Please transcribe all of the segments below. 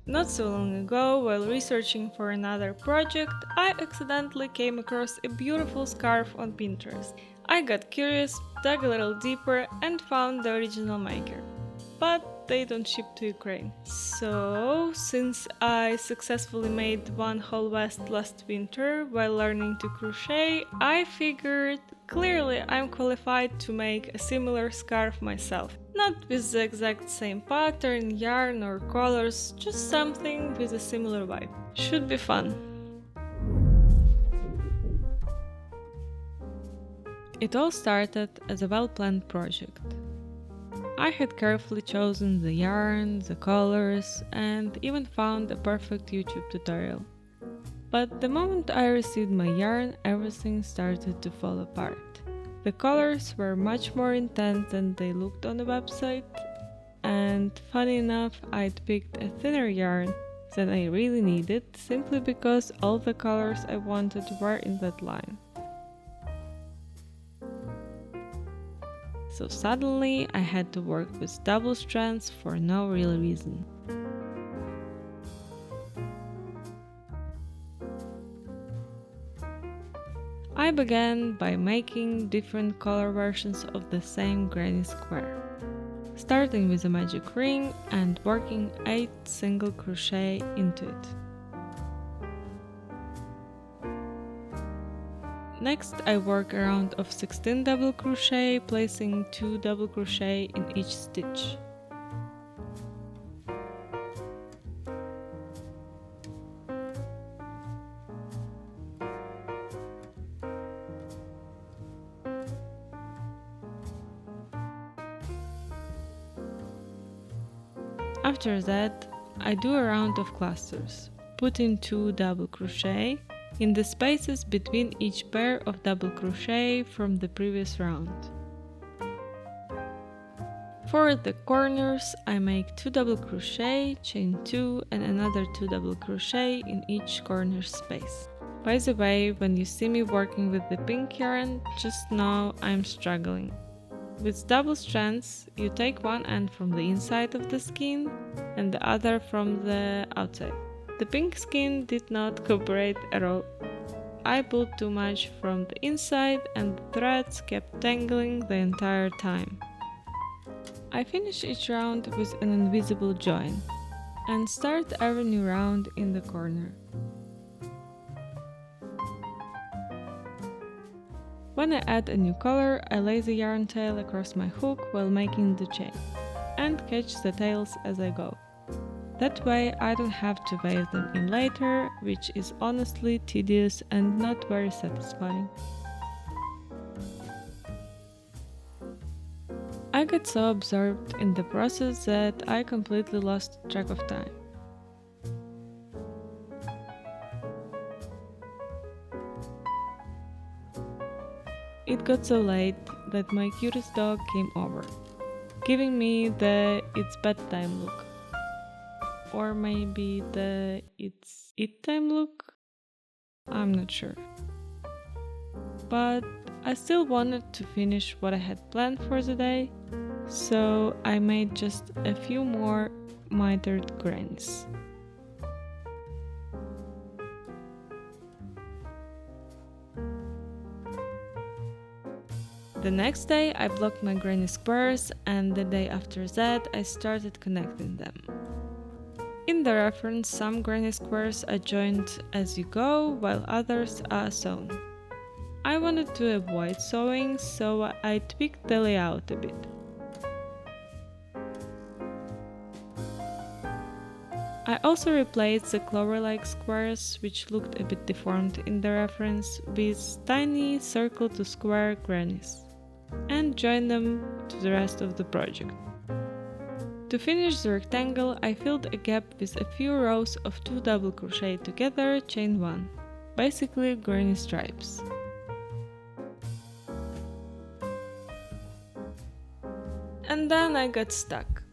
Not so long ago, while researching for another project, I accidentally came across a beautiful scarf on Pinterest. I got curious, dug a little deeper, and found the original maker. But they don't ship to Ukraine. So, since I successfully made one whole vest last winter while learning to crochet, I figured clearly I'm qualified to make a similar scarf myself. Not with the exact same pattern, yarn or colors, just something with a similar vibe. Should be fun. It all started as a well-planned project. I had carefully chosen the yarn, the colors, and even found a perfect YouTube tutorial. But the moment I received my yarn, everything started to fall apart. The colors were much more intense than they looked on the website, and funny enough, I'd picked a thinner yarn than I really needed simply because all the colors I wanted were in that line. So suddenly I had to work with double strands for no real reason. I began by making different color versions of the same granny square, starting with a magic ring and working 8 single crochet into it. Next, I work a round of 16 double crochet, placing 2 double crochet in each stitch. After that, I do a round of clusters, put in 2 double crochet in the spaces between each pair of double crochet from the previous round. For the corners, I make 2 double crochet, chain 2 and another 2 double crochet in each corner space. By the way, when you see me working with the pink yarn, just know I'm struggling. With double strands, you take one end from the inside of the skein and the other from the outside. The pink skein did not cooperate at all. I pulled too much from the inside and the threads kept tangling the entire time. I finish each round with an invisible join and start every new round in the corner. When I add a new color, I lay the yarn tail across my hook while making the chain, and catch the tails as I go. That way I don't have to weave them in later, which is honestly tedious and not very satisfying. I got so absorbed in the process that I completely lost track of time. It got so late that my cutest dog came over, giving me the "it's bedtime" look. Or maybe the "it's eat time" look? I'm not sure. But I still wanted to finish what I had planned for the day, so I made just a few more mitered grannies. The next day I blocked my granny squares, and the day after that I started connecting them. In the reference, some granny squares are joined as you go, while others are sewn. I wanted to avoid sewing, so I tweaked the layout a bit. I also replaced the clover-like squares, which looked a bit deformed in the reference, with tiny circle to square grannies, and joined them to the rest of the project. To finish the rectangle, I filled a gap with a few rows of 2 double crochet together, chain 1, basically granny stripes. And then I got stuck.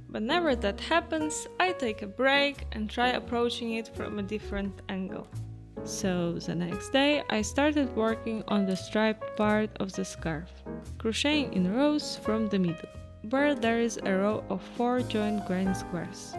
Whenever that happens, I take a break and try approaching it from a different angle. So the next day I started working on the striped part of the scarf, crocheting in rows from the middle, where there is a row of 4 joined granny squares.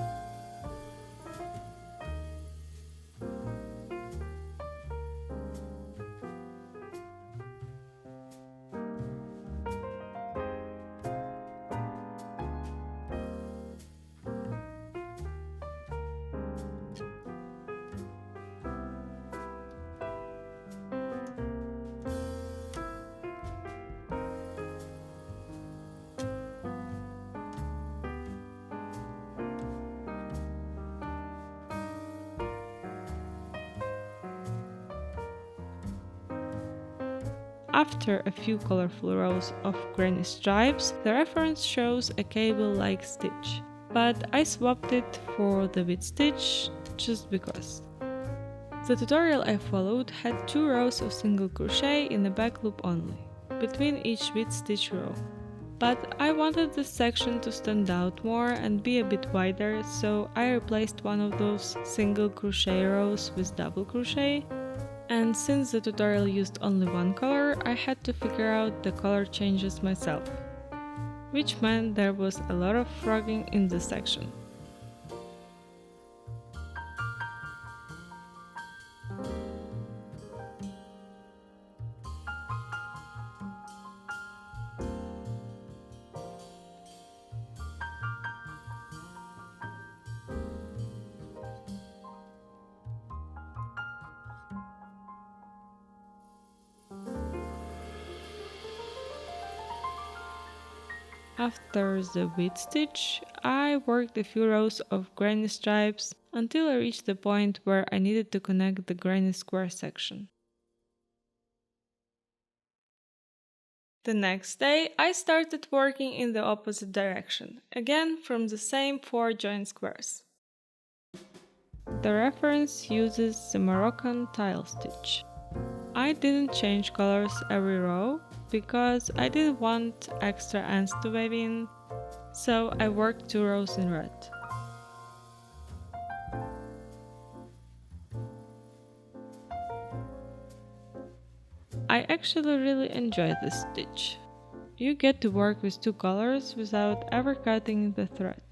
After a few colorful rows of granny stripes, the reference shows a cable-like stitch, but I swapped it for the bead stitch just because. The tutorial I followed had 2 rows of single crochet in the back loop only, between each bead stitch row. But I wanted this section to stand out more and be a bit wider, so I replaced one of those single crochet rows with double crochet. And since the tutorial used only one color, I had to figure out the color changes myself, which meant there was a lot of frogging in this section. After the bead stitch, I worked a few rows of granny stripes until I reached the point where I needed to connect the granny square section. The next day, I started working in the opposite direction, again from the same 4 joined squares. The reference uses the Moroccan tile stitch. I didn't change colors every row because I didn't want extra ends to wave in, so I worked 2 rows in red. I actually really enjoyed this stitch. You get to work with 2 colors without ever cutting the thread.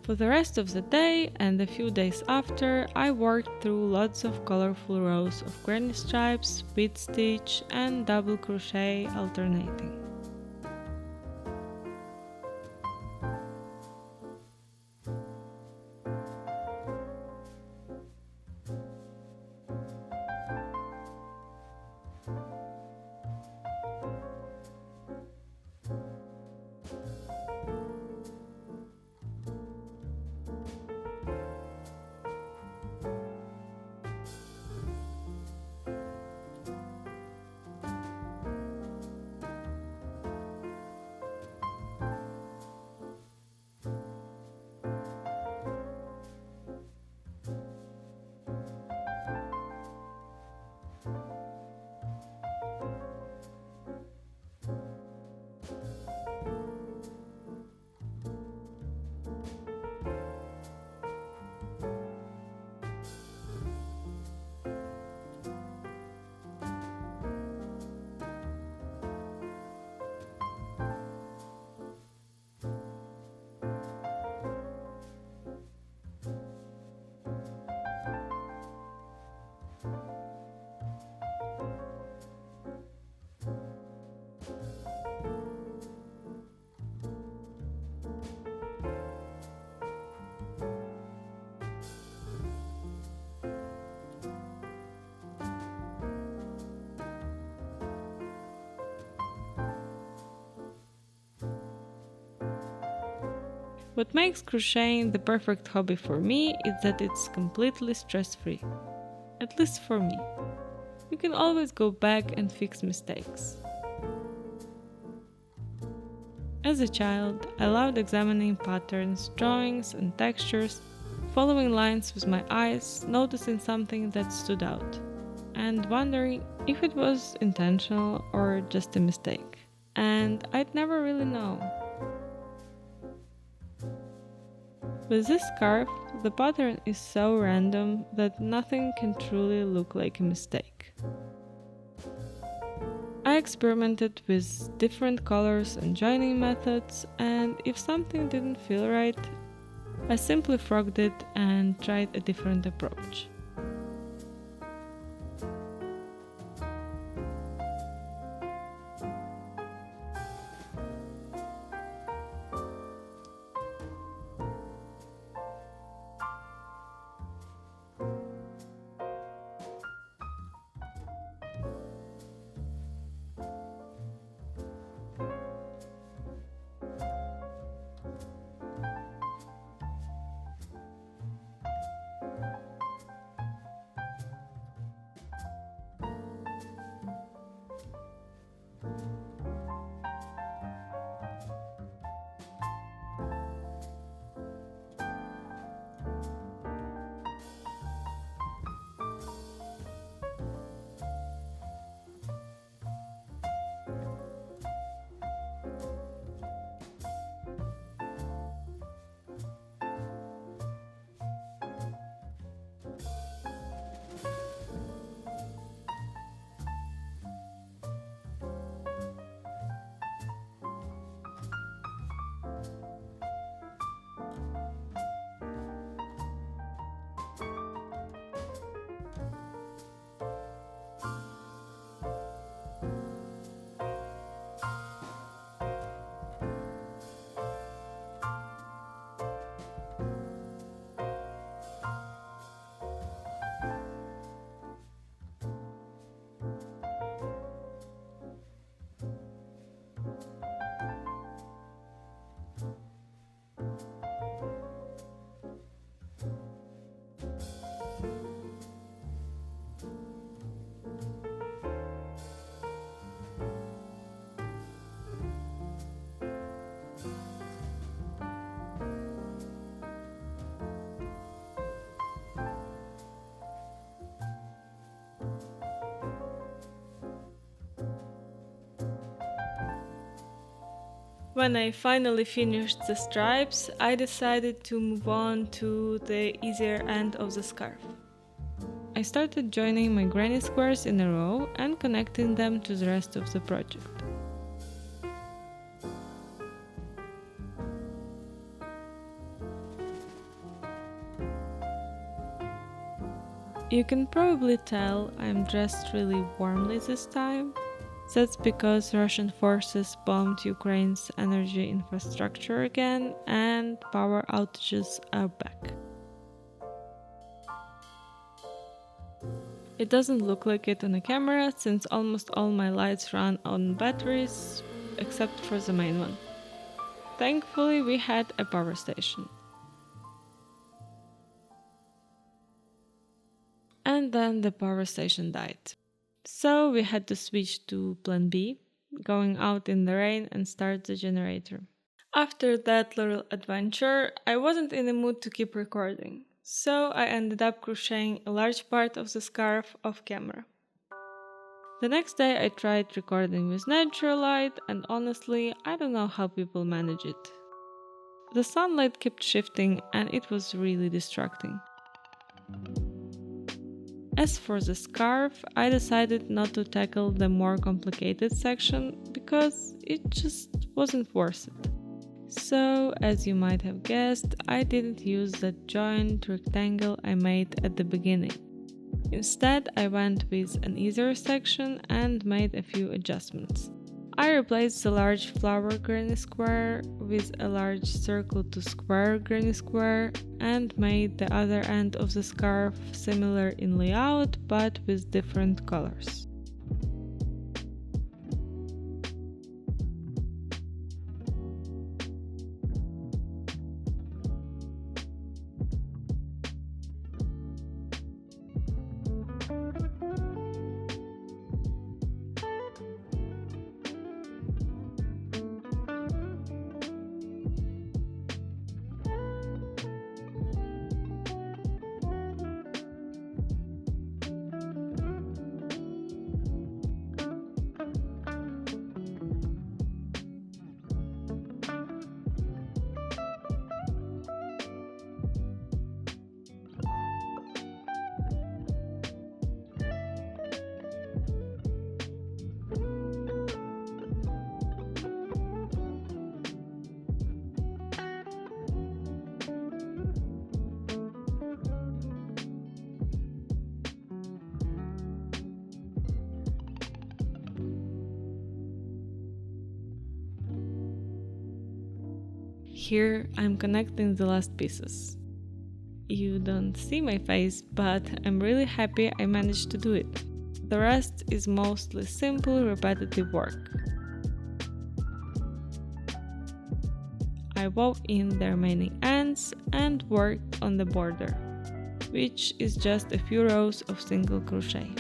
For the rest of the day and a few days after, I worked through lots of colorful rows of granny stripes, bead stitch and double crochet alternating. What makes crocheting the perfect hobby for me is that it's completely stress-free. At least for me. You can always go back and fix mistakes. As a child, I loved examining patterns, drawings and textures, following lines with my eyes, noticing something that stood out, and wondering if it was intentional or just a mistake. And I'd never really know. With this scarf, the pattern is so random that nothing can truly look like a mistake. I experimented with different colors and joining methods, and if something didn't feel right, I simply frogged it and tried a different approach. When I finally finished the stripes, I decided to move on to the easier end of the scarf. I started joining my granny squares in a row and connecting them to the rest of the project. You can probably tell I'm dressed really warmly this time. That's because Russian forces bombed Ukraine's energy infrastructure again and power outages are back. It doesn't look like it on a camera since almost all my lights run on batteries except for the main one. Thankfully, we had a power station. And then the power station died. So we had to switch to plan B, going out in the rain and start the generator. After that little adventure, I wasn't in the mood to keep recording, so I ended up crocheting a large part of the scarf off camera. The next day I tried recording with natural light, and honestly, I don't know how people manage it. The sunlight kept shifting and it was really distracting. As for the scarf, I decided not to tackle the more complicated section because it just wasn't worth it. So, as you might have guessed, I didn't use that joint rectangle I made at the beginning. Instead, I went with an easier section and made a few adjustments. I replaced the large flower granny square with a large circle to square granny square and made the other end of the scarf similar in layout but with different colors. Here I'm connecting the last pieces. You don't see my face, but I'm really happy I managed to do it. The rest is mostly simple, repetitive work. I wove in the remaining ends and worked on the border, which is just a few rows of single crochet.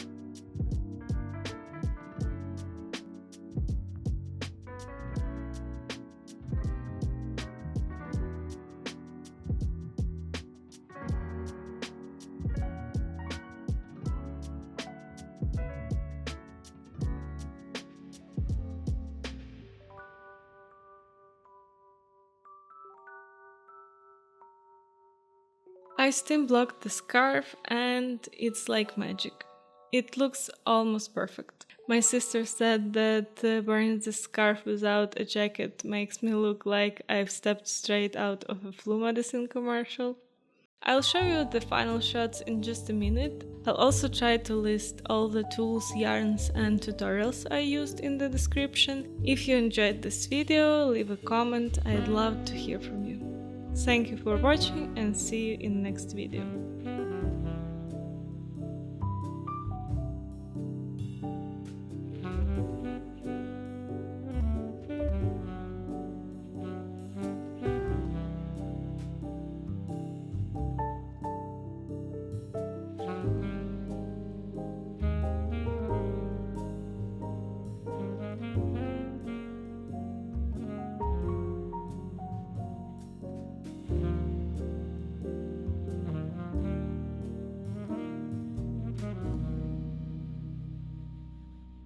I steam blocked the scarf and it's like magic. It looks almost perfect. My sister said that wearing the scarf without a jacket makes me look like I've stepped straight out of a flu medicine commercial. I'll show you the final shots in just a minute. I'll also try to list all the tools, yarns and tutorials I used in the description. If you enjoyed this video, leave a comment, I'd love to hear from you. Thank you for watching and see you in the next video.